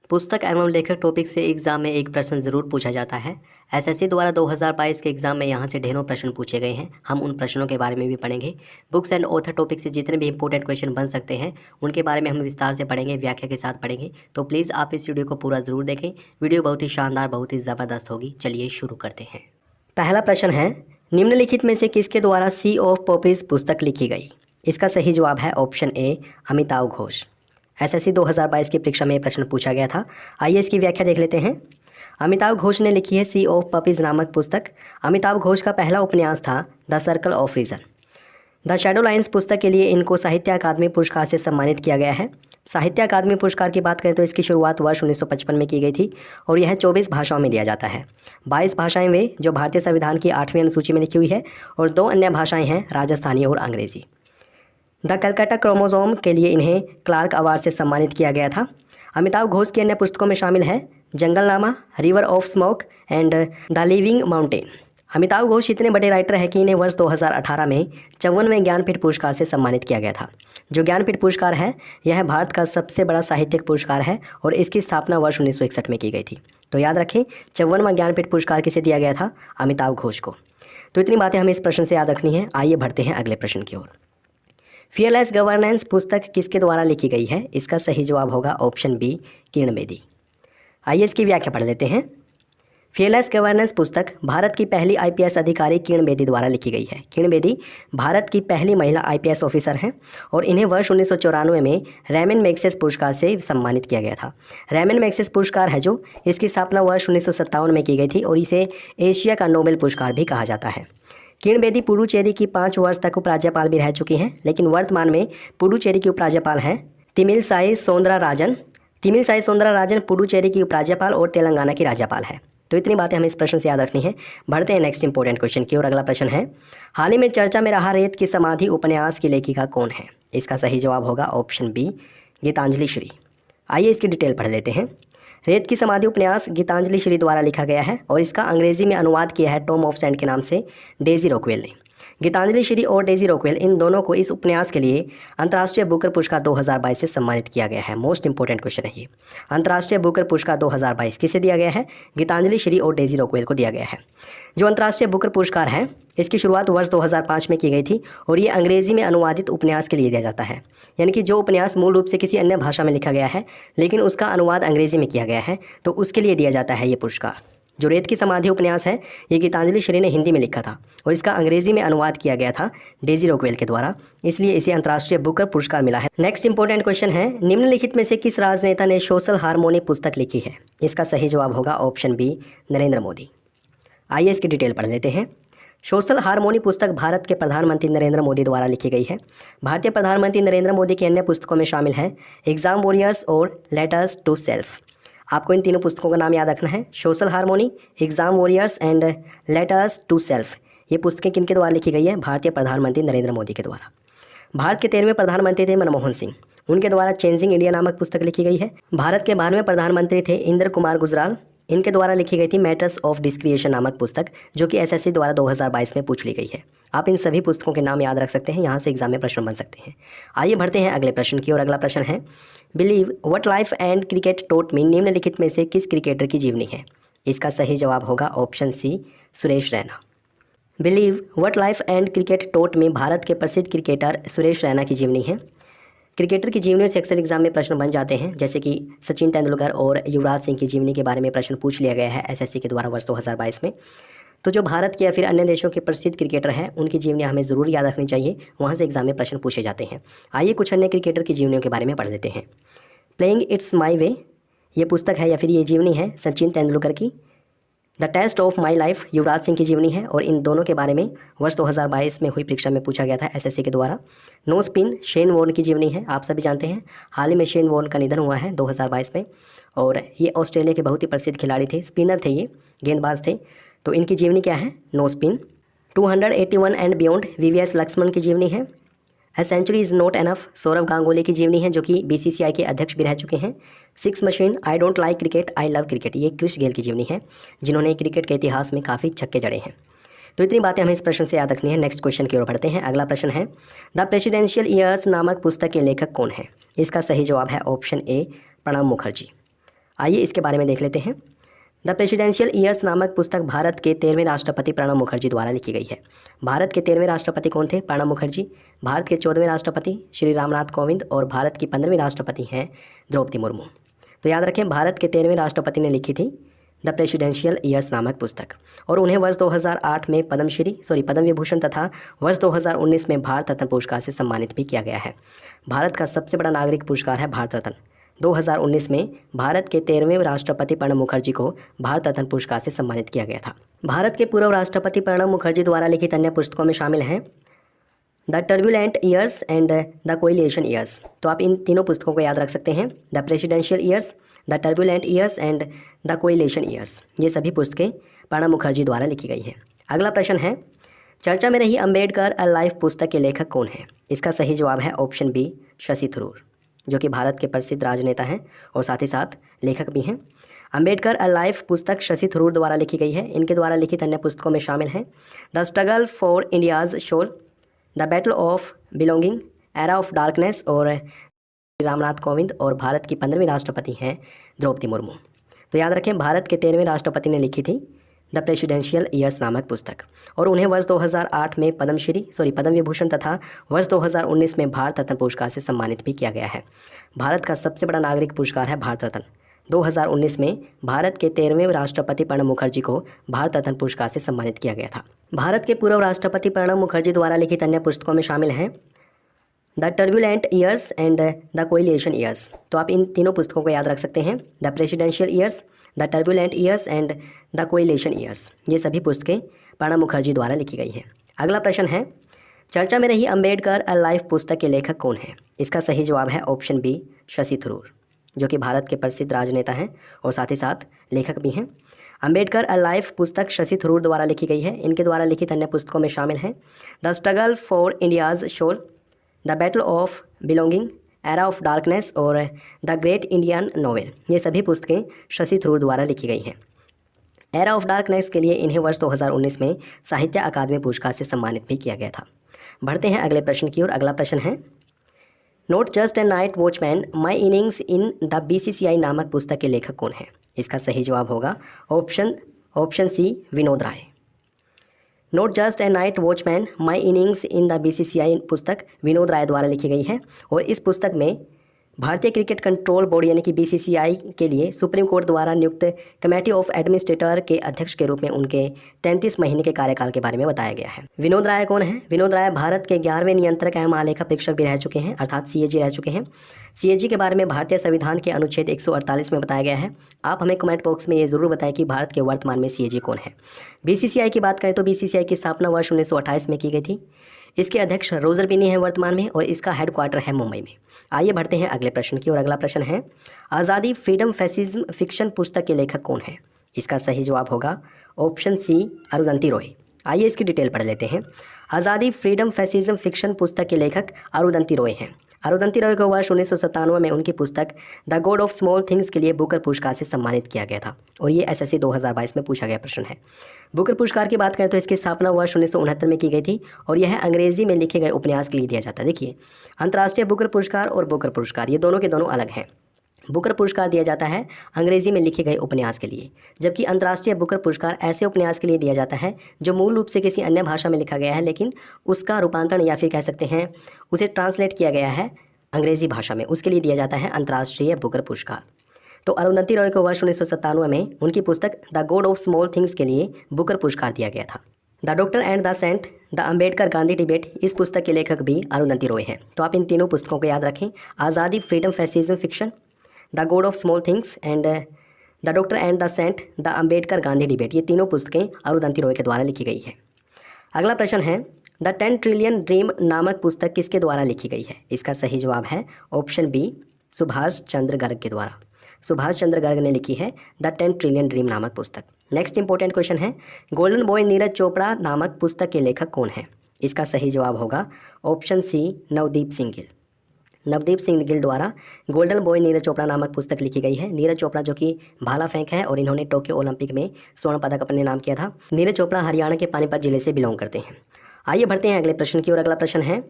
पुस्तक एवं लेखक टॉपिक से एग्जाम में एक प्रश्न जरूर पूछा जाता है। एसएससी द्वारा 2022 के एग्जाम में यहाँ से ढेरों प्रश्न पूछे गए हैं। हम उन प्रश्नों के बारे में भी पढ़ेंगे। बुक्स एंड ऑथर टॉपिक से जितने भी इंपॉर्टेंट क्वेश्चन बन सकते हैं उनके बारे में हम विस्तार से पढ़ेंगे, व्याख्या के साथ पढ़ेंगे। तो प्लीज़ आप इस वीडियो को पूरा ज़रूर देखें। वीडियो बहुत ही शानदार, बहुत ही ज़बरदस्त होगी। चलिए शुरू करते हैं। पहला प्रश्न है, निम्नलिखित में से किसके द्वारा सी ऑफ पॉपीज पुस्तक लिखी गई? इसका सही जवाब है option A, Amitav Ghosh. SSC 2022 की परीक्षा में यह प्रश्न पूछा गया था। आइए इसकी व्याख्या देख लेते हैं। अमिताव घोष ने लिखी है सी ऑफ पपीज नामक पुस्तक। अमिताव घोष का पहला उपन्यास था the circle of reason. The shadow lines पुस्तक के लिए इनको साहित्य अकादमी पुरस्कार से सम्मानित किया गया है। साहित्य अकादमी पुरस्कार की बात करें तो इसकी शुरुआत वर्ष 1955 में की गई थी और यह 24 भाषाओं में दिया जाता है। 22 भाषाएं वे जो भारतीय संविधान की 8वीं अनुसूची में लिखी हुई है और 2 अन्य भाषाएं हैं राजस्थानी और अंग्रेजी। द कलकत्ता क्रोमोसोम के लिए इन्हें क्लार्क अवार्ड से सम्मानित किया गया था। अमिताव घोष की अन्य पुस्तकों में शामिल है Jungle Nama, river of smoke and the living mountain. Amitav Ghosh इतने बड़े राइटर हैं कि इन्हें वर्ष 2018 में 54वें ज्ञानपीठ पुरस्कार से सम्मानित किया गया था। जो ज्ञानपीठ पुरस्कार है यह भारत का सबसे बड़ा साहित्यिक पुरस्कार है और इसकी स्थापना वर्ष 1961 में की गई थी। तो याद रखें, 54वां ज्ञानपीठ पुरस्कार किसे दिया गया था? अमिताव घोष को। तो इतनी बातें हमें इस प्रश्न से याद रखनी है। आइए बढ़ते हैं अगले प्रश्न की ओर। फियरलेस गवर्नेंस पुस्तक किसके द्वारा लिखी गई है? इसका सही जवाब होगा ऑप्शन बी, किरण बेदी। आइए इसकी व्याख्या पढ़ लेते हैं। फियरलेस गवर्नेंस पुस्तक भारत की पहली आईपीएस अधिकारी किरण बेदी द्वारा लिखी गई है। किरण बेदी भारत की पहली महिला आईपीएस ऑफिसर हैं और इन्हें वर्ष 1994 में रेमन मैग्सेसे पुरस्कार से सम्मानित किया गया था। रेमन मैग्सेसे पुरस्कार है जो इसकी स्थापना वर्ष 1957 में की गई थी और इसे एशिया का नोबेल पुरस्कार भी कहा जाता है। किरण बेदी पुडुचेरी की 5 वर्ष तक उपराज्यपाल भी रह चुकी हैं, लेकिन वर्तमान में पुडुचेरी की उपराज्यपाल हैं तमिलसाई सौंदरराजन। तमिलसाई सौंदरराजन पुडुचेरी की उपराज्यपाल और तेलंगाना की राज्यपाल है। तो इतनी बातें हमें इस प्रश्न से याद रखनी है। बढ़ते हैं नेक्स्ट इंपॉर्टेंट क्वेश्चन की और अगला प्रश्न है, हाल ही में चर्चा में रहा रेत की समाधि उपन्यास की लेखिका कौन है? इसका सही जवाब होगा ऑप्शन बी, गीतांजलि श्री। आइए इसकी डिटेल पढ़ लेते हैं। रेत की समाधि उपन्यास गीतांजलि श्री द्वारा लिखा गया है और इसका अंग्रेजी में अनुवाद किया है टॉम ऑफ सेंट के नाम से डेजी रॉकवेल ने। गीतांजलि श्री और डेजी रॉकवेल इन दोनों को इस उपन्यास के लिए अंतर्राष्ट्रीय बुकर पुरस्कार 2022 से सम्मानित किया गया है। मोस्ट इंपॉर्टेंट क्वेश्चन है ये। अंतर्राष्ट्रीय बुकर पुरस्कार 2022 किसे दिया गया है? गीतांजलि श्री और डेजी रॉकवेल को दिया गया है। जो अंतर्राष्ट्रीय बुकर पुरस्कार है इसकी शुरुआत वर्ष 2005 में की गई थी और ये अंग्रेजी में अनुवादित उपन्यास के लिए दिया जाता है। यानी कि जो उपन्यास मूल रूप से किसी अन्य भाषा में लिखा गया है लेकिन उसका अनुवाद अंग्रेजी में किया गया है तो उसके लिए दिया जाता है ये पुरस्कार। जो रेत की समाधि उपन्यास है ये गीतांजलि श्री ने हिंदी में लिखा था और इसका अंग्रेजी में अनुवाद किया गया था डेजी रॉकवेल के द्वारा, इसलिए इसे अंतर्राष्ट्रीय बुकर पुरस्कार मिला है। नेक्स्ट इंपॉर्टेंट क्वेश्चन है, निम्नलिखित में से किस राजनेता ने सोशल हार्मोनी पुस्तक लिखी है? इसका सही जवाब होगा ऑप्शन बी, नरेंद्र मोदी। आइए इसकी डिटेल पढ़ लेते हैं। सोशल हार्मोनी पुस्तक भारत के प्रधानमंत्री नरेंद्र मोदी द्वारा लिखी गई है। भारतीय प्रधानमंत्री नरेंद्र मोदी की अन्य पुस्तकों में शामिल है एग्जाम वॉरियर्स और लेटर्स टू सेल्फ। आपको इन तीनों पुस्तकों का नाम याद रखना है, social harmony, exam warriors and letters to self. ये पुस्तकें किनके द्वारा लिखी गई है? भारतीय प्रधानमंत्री नरेंद्र मोदी के द्वारा। भारत के 13वें प्रधानमंत्री थे मनमोहन सिंह, उनके द्वारा चेंजिंग इंडिया नामक पुस्तक लिखी गई है। भारत के 12वें प्रधानमंत्री थे इंद्र कुमार गुजराल, इनके द्वारा लिखी गई थी मैटर्स ऑफ डिस्क्रिएशन नामक पुस्तक जो कि एसएससी द्वारा 2022 में पूछ ली गई है। आप इन सभी पुस्तकों के नाम याद रख सकते हैं, यहाँ से एग्जाम में प्रश्न बन सकते हैं। आइए बढ़ते हैं अगले प्रश्न की और अगला प्रश्न है, believe what life and cricket taught मी निम्नलिखित में से किस क्रिकेटर की जीवनी है? इसका सही जवाब होगा option C, Suresh Raina. Believe what life and cricket taught me Bharat के प्रसिद्ध क्रिकेटर सुरेश रैना की जीवनी है। क्रिकेटर की जीवनी से अक्सर एग्जाम में प्रश्न बन जाते हैं, जैसे कि सचिन तेंदुलकर और युवराज सिंह की जीवनी के बारे में प्रश्न पूछ लिया गया है एसएससी के द्वारा वर्ष 2022 में। तो जो भारत के या फिर अन्य देशों के प्रसिद्ध क्रिकेटर हैं उनकी जीवनी हमें ज़रूर याद रखनी चाहिए, वहाँ से एग्जाम में प्रश्न पूछे जाते हैं। आइए कुछ अन्य क्रिकेटर की जीवनियों के बारे में पढ़ लेते हैं। प्लेइंग इट्स माई वे ये पुस्तक है या फिर ये जीवनी है सचिन तेंदुलकर की। The test of my life Yuvraj Singh की जीवनी है और इन दोनों के बारे में वर्ष 2022 में हुई परीक्षा में पूछा गया था एसएससी के द्वारा। नो स्पिन शेन वॉर्न की जीवनी है, आप सभी जानते हैं हाल ही में शेन वॉर्न का निधन हुआ है 2022 में और ये ऑस्ट्रेलिया के बहुत ही प्रसिद्ध खिलाड़ी थे, स्पिनर थे, ये गेंदबाज थे। तो इनकी जीवनी क्या है? No spin. 281 and beyond VVS Laxman की जीवनी है। A century is not enough Sourav Ganguly की जीवनी है जो कि बीसीसीआई के अध्यक्ष भी रह चुके हैं। 6 machine, I don't like cricket I love cricket, ये क्रिस गेल की जीवनी है जिन्होंने क्रिकेट के इतिहास में काफ़ी छक्के जड़े हैं। तो इतनी बातें हमें इस प्रश्न से याद रखनी है। नेक्स्ट क्वेश्चन की ओर बढ़ते हैं। अगला प्रश्न है, द प्रेसिडेंशियल ईयर्स नामक पुस्तक के लेखक कौन है? इसका सही जवाब है ऑप्शन ए, प्रणब मुखर्जी। आइए इसके बारे में देख लेते हैं। द प्रेसिडेंशियल ईयर्स नामक पुस्तक भारत के 13वें राष्ट्रपति प्रणब मुखर्जी द्वारा लिखी गई है। भारत के 13वें राष्ट्रपति कौन थे? प्रणब मुखर्जी। भारत के 14वें राष्ट्रपति श्री रामनाथ कोविंद और भारत की 15वीं राष्ट्रपति हैं द्रौपदी मुर्मू। तो याद रखें, भारत के 13वें राष्ट्रपति ने लिखी थी द प्रेसिडेंशियल ईयर्स नामक पुस्तक, और उन्हें वर्ष 2008 में पद्म विभूषण तथा वर्ष 2019 में भारत रत्न पुरस्कार से सम्मानित भी किया गया है। भारत का सबसे बड़ा नागरिक पुरस्कार है भारत रत्न। 2019 में भारत के 13वें राष्ट्रपति प्रणब मुखर्जी को भारत रत्न पुरस्कार से सम्मानित किया गया था। भारत के पूर्व राष्ट्रपति प्रणब मुखर्जी द्वारा लिखित अन्य पुस्तकों में शामिल हैं the turbulent years and the coalition years. तो आप इन तीनों पुस्तकों को याद रख सकते हैं, the presidential years, the turbulent years and the coalition years. ये सभी पुस्तकें प्रणब मुखर्जी द्वारा लिखी गई हैं। अगला प्रश्न है, चर्चा में रही अंबेडकर अ लाइफ पुस्तक के लेखक कौन है? इसका सही जवाब है ऑप्शन बी, शशि थरूर, जो कि भारत के प्रसिद्ध राजनेता हैं और साथ ही साथ लेखक भी हैं। अंबेडकर अ लाइफ पुस्तक शशि थरूर द्वारा लिखी गई है। इनके द्वारा लिखित अन्य पुस्तकों में शामिल हैं the struggle for India's soul, the battle of belonging, era of darkness और रामनाथ कोविंद और भारत की 15वीं राष्ट्रपति हैं द्रौपदी मुर्मू। तो याद रखें, भारत के 13वें राष्ट्रपति ने लिखी थी द प्रेसिडेंशियल ईयर्स नामक पुस्तक, और उन्हें वर्ष 2008 में पद्म विभूषण तथा वर्ष 2019 में भारत रत्न पुरस्कार से सम्मानित भी किया गया है। भारत का सबसे बड़ा नागरिक पुरस्कार है भारत रत्न। 2019 में भारत के 13वें राष्ट्रपति प्रणब मुखर्जी को भारत रत्न पुरस्कार से सम्मानित किया गया था। भारत के पूर्व राष्ट्रपति प्रणब मुखर्जी द्वारा लिखित अन्य पुस्तकों में शामिल हैं the turbulent years and the coalition years. तो आप इन तीनों पुस्तकों को याद रख सकते हैं, the presidential years, the turbulent years and the coalition years. ये सभी पुस्तकें प्रणब मुखर्जी द्वारा लिखी गई हैं। अगला प्रश्न है, चर्चा में रही अंबेडकर अ लाइफ पुस्तक के लेखक कौन है? इसका सही जवाब है ऑप्शन बी, शशि थरूर, जो कि भारत के प्रसिद्ध राजनेता हैं और साथ ही साथ लेखक भी हैं। अंबेडकर अ लाइफ पुस्तक शशि थरूर द्वारा लिखी गई है। इनके द्वारा लिखित अन्य पुस्तकों में शामिल हैं the struggle for India's soul, the battle of belonging, era of darkness और द ग्रेट इंडियन नोवेल। ये सभी पुस्तकें शशि थरूर द्वारा लिखी गई हैं। एरा ऑफ डार्कनेस के लिए इन्हें वर्ष 2019 में साहित्य अकादमी पुरस्कार से सम्मानित भी किया गया था। बढ़ते हैं अगले प्रश्न की ओर। अगला प्रश्न है, not just a night watchman, my innings in the BCCI नामक पुस्तक के लेखक कौन है? इसका सही जवाब होगा option C, Vinod Rai. Not just a night watchman, my innings in the BCCI पुस्तक विनोद राय द्वारा लिखी गई है, और इस पुस्तक में भारतीय क्रिकेट कंट्रोल बोर्ड यानी कि BCCI के लिए सुप्रीम कोर्ट द्वारा नियुक्त कमेटी ऑफ एडमिनिस्ट्रेटर के अध्यक्ष के रूप में उनके 33 महीने के कार्यकाल के बारे में बताया गया है। विनोद राय कौन है? विनोद राय भारत के 11वें नियंत्रक एवं महालेखा परीक्षक भी रह चुके हैं, अर्थात CAG रह चुके हैं। CAG के बारे में भारतीय संविधान के अनुच्छेद 148 में बताया गया है। आप हमें कमेंट बॉक्स में ये ज़रूर बताएं कि भारत के वर्तमान में CAG कौन है। BCCI की बात करें तो BCCI की स्थापना वर्ष 1928 में की गई थी। इसके अध्यक्ष रोजर बिनी हैं वर्तमान में, और इसका हेडक्वार्टर है मुंबई में। आइए बढ़ते हैं अगले प्रश्न की ओर। अगला प्रश्न है, आज़ादी, फ्रीडम, फैसिज्म फिक्शन पुस्तक के लेखक कौन है? इसका सही जवाब होगा ऑप्शन सी, अरुंधति रॉय। आइए इसकी डिटेल पढ़ लेते हैं। आज़ादी, फ्रीडम, फैसिज्म फिक्शन पुस्तक के लेखक अरुंधति रॉय हैं। अरुंधति रॉय को वर्ष 1997 में उनकी पुस्तक the god of small things के लिए बुकर पुरस्कार से सम्मानित किया गया था, और ये SSC 2022 में पूछा गया प्रश्न है। बुकर पुरस्कार की बात करें तो इसकी स्थापना वर्ष 1969 में की गई थी, और यह अंग्रेजी में लिखे गए उपन्यास के लिए दिया जाता है। देखिए, अंतर्राष्ट्रीय बुकर पुरस्कार और बुकर पुरस्कार ये दोनों के दोनों अलग हैं। बुकर पुरस्कार दिया जाता है अंग्रेजी में लिखे गए उपन्यास के लिए, जबकि अंतर्राष्ट्रीय बुकर पुरस्कार ऐसे उपन्यास के लिए दिया जाता है जो मूल रूप से किसी अन्य भाषा में लिखा गया है, लेकिन उसका रूपांतरण या फिर कह सकते हैं उसे ट्रांसलेट किया गया है अंग्रेजी भाषा में, उसके लिए दिया जाता है अंतर्राष्ट्रीय बुकर पुरस्कार। तो अरुंधति रॉय को वर्ष 1997 में उनकी पुस्तक the god of small things के लिए बुकर पुरस्कार दिया गया था। The doctor and the saint, the Ambedkar Gandhi debate, इस पुस्तक के लेखक भी अरुंधति रॉय हैं। तो आप इन तीनों पुस्तकों को याद रखें, Azadi, freedom, fascism fiction, the god of small things and the doctor and the saint, the Ambedkar Gandhi debate, ये तीनों पुस्तकें अरुंधति रॉय के द्वारा लिखी गई है। अगला प्रश्न है, द 10 ट्रिलियन ड्रीम नामक पुस्तक किसके द्वारा लिखी गई है? इसका सही जवाब है ऑप्शन बी, सुभाष चंद्र गर्ग के द्वारा। सुभाष चंद्र गर्ग ने लिखी है द 10 ट्रिलियन ड्रीम नामक पुस्तक। नेक्स्ट इंपॉर्टेंट क्वेश्चन है, गोल्डन बॉय नीरज चोपड़ा नामक पुस्तक के लेखक कौन है? इसका सही जवाब होगा ऑप्शन सी, नवदीप सिंह गिल। नवदीप सिंह गिल द्वारा गोल्डन बॉय नीरज चोपड़ा नामक पुस्तक लिखी गई है। नीरज चोपड़ा जो कि भाला फेंक है, और इन्होंने टोक्यो ओलंपिक में स्वर्ण पदक अपने नाम किया था। नीरज चोपड़ा हरियाणा के पानीपत जिले से बिलोंग करते हैं। आइए बढ़ते हैं अगले प्रश्न की ओर। अगला प्रश्न है,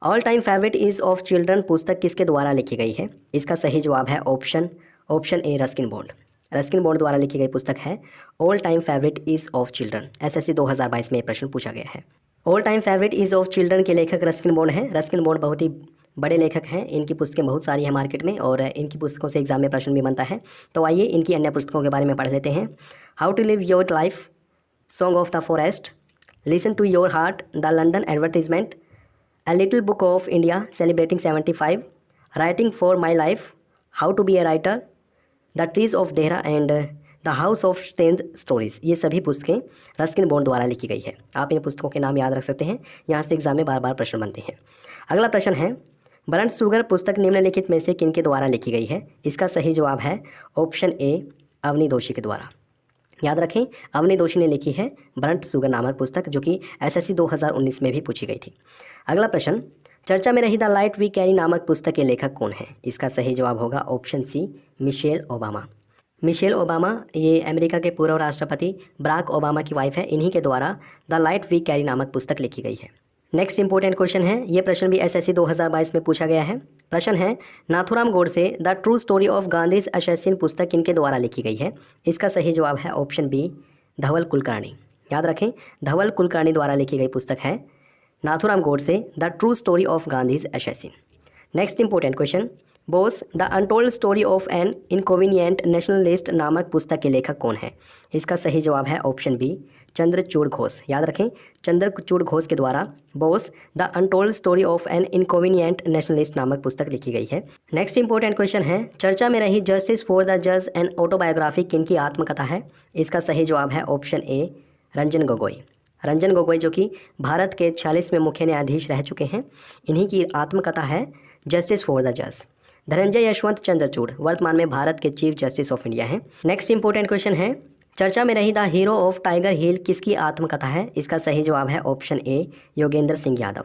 all time favourite is of children पुस्तक किसके द्वारा लिखी गई है? इसका सही जवाब है option option A Ruskin bond. Ruskin bond द्वारा लिखी गई पुस्तक है all time favourite is of children. SSC 2022 में ये प्रश्न पूछा गया है। All time favourite is of children के लेखक रस्किन बॉन्ड हैं। रस्किन बॉन्ड बहुत ही बड़े लेखक हैं, इनकी पुस्तकें बहुत सारी हैं मार्केट में और इनकी पुस्तकों से एग्जाम में प्रश्न भी बनता है। तो आइए इनकी अन्य पुस्तकों के बारे में पढ़ लेते हैं। How to live your life, song of the forest, listen to your heart, the London advertisement, A Little Book of India Celebrating 75, Writing for My Life, How to Be a Writer, The Trees of Dehra and The House of Strange Stories। ये सभी पुस्तकें Ruskin bond द्वारा लिखी गई है। आप इन पुस्तकों के नाम याद रख सकते हैं, यहाँ से एग्जाम में बार बार प्रश्न बनते हैं। अगला प्रश्न है ब्रंट शुगर पुस्तक निम्नलिखित में से किनके द्वारा लिखी गई है? इसका सही जवाब है ऑप्शन ए अवनी दोषी के द्वारा। याद रखें, अवनी दोषी ने लिखी है ब्रंट शुगर नामक पुस्तक, जो कि एसएससी 2019 में भी पूछी गई थी। अगला प्रश्न, चर्चा में रही द लाइट वी कैरी नामक पुस्तक के लेखक कौन है? इसका सही जवाब होगा option C Michelle Obama. Michelle Obama ये अमेरिका के पूर्व राष्ट्रपति बराक ओबामा की वाइफ है। इन्हीं के द्वारा द लाइट वी कैरी नामक पुस्तक लिखी गई है। नेक्स्ट इंपॉर्टेंट क्वेश्चन है, ये प्रश्न भी एसएससी 2022 में पूछा गया है। प्रश्न है Nathuram Godse the true story of Gandhi's assassin पुस्तक किनके द्वारा लिखी गई है? इसका सही जवाब है ऑप्शन बी धवल कुलकर्णी। याद रखें, धवल कुलकर्णी द्वारा लिखी गई पुस्तक है Nathuram Godse the true story of Gandhi's assassin. Next important question, Bose the untold story of an inconvenient nationalist नामक पुस्तक के लेखक कौन है? इसका सही जवाब है ऑप्शन बी चंद्रचूड़ घोष। याद रखें, चंद्रचूड़ घोष के द्वारा Bose the untold story of an inconvenient nationalist नामक पुस्तक लिखी गई है। नेक्स्ट इंपॉर्टेंट क्वेश्चन है, चर्चा में रही जस्टिस फॉर द जज एंड ऑटोबायोग्राफी किनकी आत्मकथा है? इसका सही जवाब है ऑप्शन ए रंजन गोगोई। रंजन गोगोई जो कि भारत के 46वें मुख्य न्यायाधीश रह चुके हैं, इन्हीं की आत्मकथा है जस्टिस फॉर द जज। धनंजय यशवंत चंद्रचूड़ वर्तमान में भारत के चीफ जस्टिस ऑफ इंडिया हैं। नेक्स्ट इंपॉर्टेंट क्वेश्चन है, चर्चा में रही द हीरो ऑफ टाइगर हिल किसकी आत्मकथा है? इसका सही जवाब है ऑप्शन ए योगेंद्र सिंह यादव।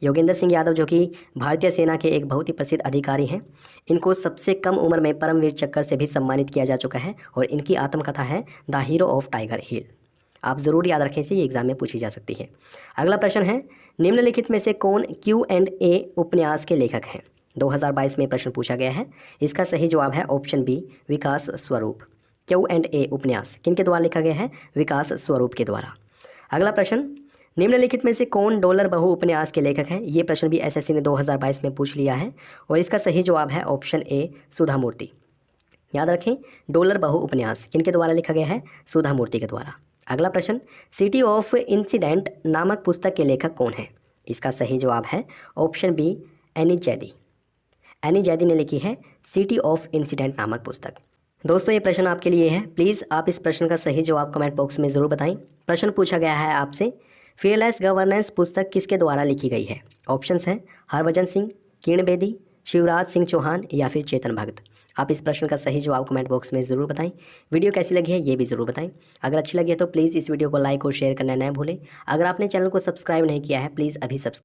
योगेंद्र सिंह यादव जो कि भारतीय सेना के एक बहुत ही प्रसिद्ध अधिकारी हैं, इनको सबसे कम उम्र में परमवीर चक्र से भी सम्मानित किया जा चुका है और इनकी आत्मकथा है द हीरो ऑफ टाइगर हिल। आप ज़रूर याद रखें, से ये एग्जाम में पूछी जा सकती है। अगला प्रश्न है, निम्नलिखित में से कौन Q&A उपन्यास के लेखक हैं? 2022 में प्रश्न पूछा गया है। इसका सही जवाब है ऑप्शन बी विकास स्वरूप। Q&A उपन्यास किनके द्वारा लिखा गया है? विकास स्वरूप के द्वारा। अगला प्रश्न, निम्नलिखित में से कौन डॉलर बहू उपन्यास के लेखक हैं? ये प्रश्न भी एसएससी ने 2022 में पूछ लिया है और इसका सही जवाब है ऑप्शन ए सुधा मूर्ति। याद रखें, डॉलर बहू उपन्यास किनके द्वारा लिखा गया है? सुधा मूर्ति के द्वारा। अगला प्रश्न, सिटी ऑफ इंसिडेंट नामक पुस्तक के लेखक कौन है? इसका सही जवाब है option be any Zaidi. Any Zaidi ने लिखी है सिटी ऑफ इंसिडेंट नामक पुस्तक। दोस्तों, ये प्रश्न आपके लिए है। प्लीज़ आप इस प्रश्न का सही जवाब कमेंट बॉक्स में ज़रूर बताएं। प्रश्न पूछा गया है आपसे, fearless गवर्नेंस पुस्तक किसके द्वारा लिखी गई है? ऑप्शंस हैं हरभजन सिंह, किरण बेदी, शिवराज सिंह चौहान या फिर चेतन भगत। आप इस प्रश्न का सही जवाब कमेंट बॉक्स में ज़रूर बताएं। वीडियो कैसी लगी है ये भी ज़रूर बताएं। अगर अच्छी लगी है तो प्लीज़ इस वीडियो को लाइक और शेयर करना न भूलें। अगर आपने चैनल को सब्सक्राइब नहीं किया है प्लीज़ अभी सब्सक्राइब